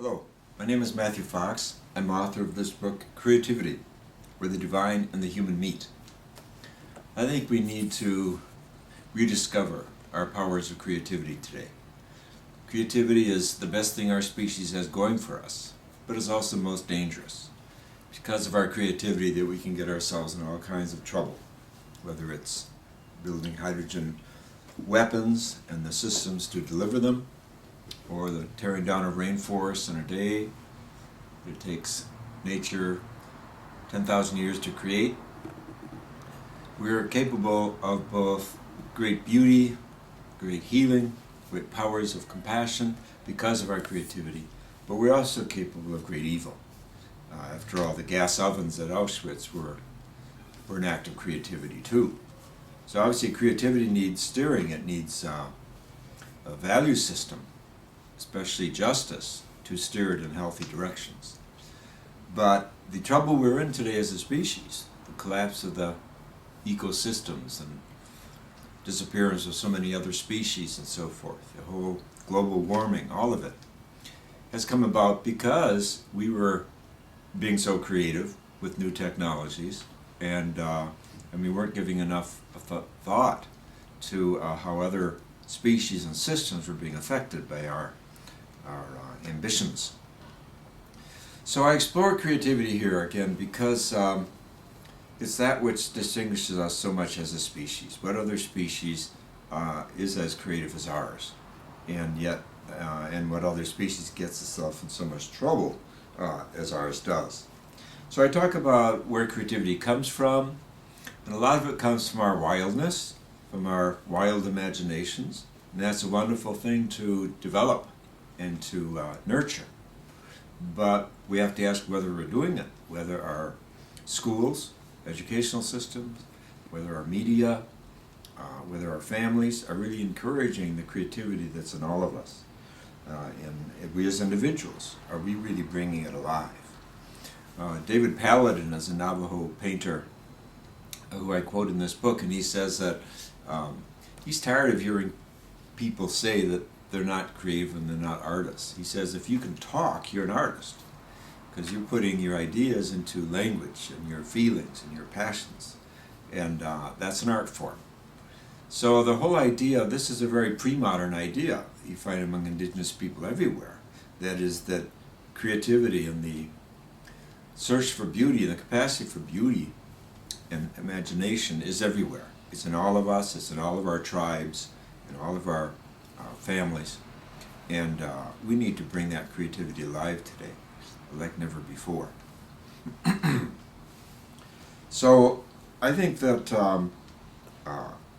Hello, my name is Matthew Fox. I'm author of this book, Creativity, Where the Divine and the Human Meet. I think we need to rediscover our powers of creativity today. Creativity is the best thing our species has going for us, but is also most dangerous. Because of our creativity that we can get ourselves in all kinds of trouble, whether it's building hydrogen weapons and the systems to deliver them, or the tearing down of rainforests in a day. It takes nature 10,000 years to create. We're capable of both great beauty, great healing, great powers of compassion because of our creativity, but we're also capable of great evil. After all, the gas ovens at Auschwitz were an act of creativity too. So obviously creativity needs steering, it needs a value system, especially justice, to steer it in healthy directions. But the trouble we're in today as a species, the collapse of the ecosystems and disappearance of so many other species and so forth, the whole global warming, all of it, has come about because we were being so creative with new technologies and we weren't giving enough thought to how other species and systems were being affected by our ambitions. So I explore creativity here again because it's that which distinguishes us so much as a species. What other species is as creative as ours? And yet, and what other species gets itself in so much trouble as ours does. So I talk about where creativity comes from, and a lot of it comes from our wildness, from our wild imaginations, and that's a wonderful thing to develop and to nurture. But we have to ask whether we're doing it, whether our schools, educational systems, whether our media, whether our families are really encouraging the creativity that's in all of us. And we as individuals, are we really bringing it alive? David Paladin is a Navajo painter who I quote in this book, and he says that he's tired of hearing people say that they're not creative and they're not artists. He says if you can talk, you're an artist, because you're putting your ideas into language and your feelings and your passions, and that's an art form. So the whole idea, this is a very pre-modern idea you find among indigenous people everywhere, that is that creativity and the search for beauty and the capacity for beauty and imagination is everywhere. It's in all of us, it's in all of our tribes, in all of our families, and we need to bring that creativity alive today like never before. So I think that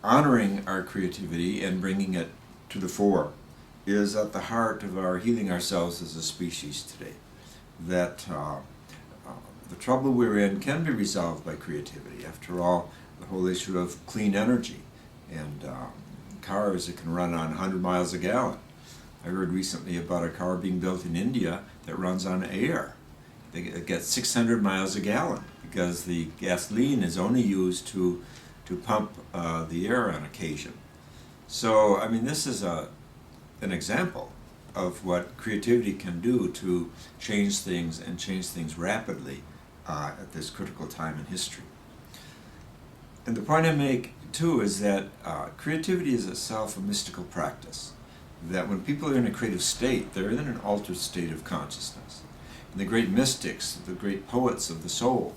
honoring our creativity and bringing it to the fore is at the heart of our healing ourselves as a species today. That the trouble we're in can be resolved by creativity. After all, the whole issue of clean energy and cars that can run on 100 miles a gallon. I heard recently about a car being built in India that runs on air. They get 600 miles a gallon because the gasoline is only used to pump the air on occasion. So, I mean, this is an example of what creativity can do to change things and change things rapidly at this critical time in history. And the point I make too is that creativity is itself a mystical practice. That when people are in a creative state, they're in an altered state of consciousness. And the great mystics, the great poets of the soul,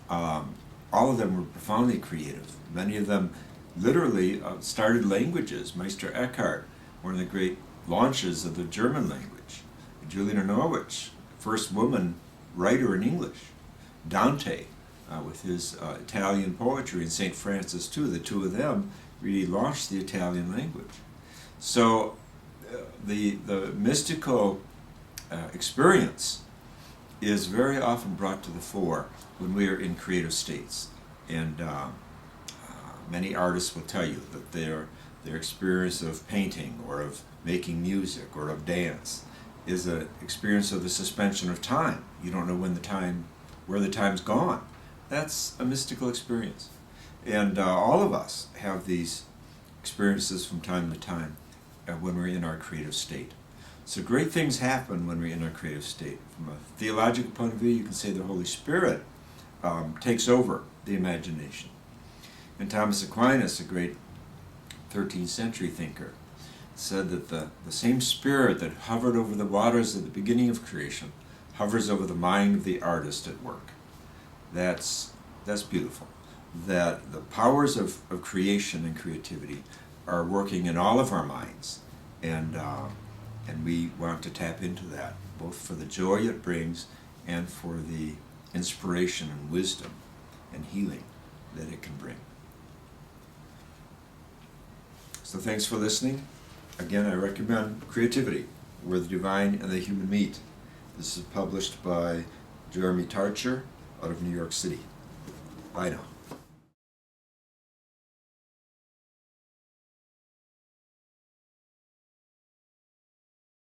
all of them were profoundly creative. Many of them literally started languages. Meister Eckhart, one of the great launches of the German language. Juliana Norwich, first woman writer in English. Dante, with his Italian poetry, and St. Francis too. The two of them really launched the Italian language. So the mystical experience is very often brought to the fore when we are in creative states. And many artists will tell you that their experience of painting or of making music or of dance is an experience of the suspension of time. You don't know where the time's gone. That's a mystical experience. And all of us have these experiences from time to time when we're in our creative state. So great things happen when we're in a creative state. From a theological point of view, you can say the Holy Spirit takes over the imagination. And Thomas Aquinas, a great 13th century thinker, said that the same spirit that hovered over the waters at the beginning of creation hovers over the mind of the artist at work. That's beautiful. That the powers of creation and creativity are working in all of our minds, and we want to tap into that, both for the joy it brings and for the inspiration and wisdom and healing that it can bring. So thanks for listening. Again, I recommend Creativity, Where the Divine and the Human Meet. This is published by Jeremy Tarcher out of New York City. Bye now.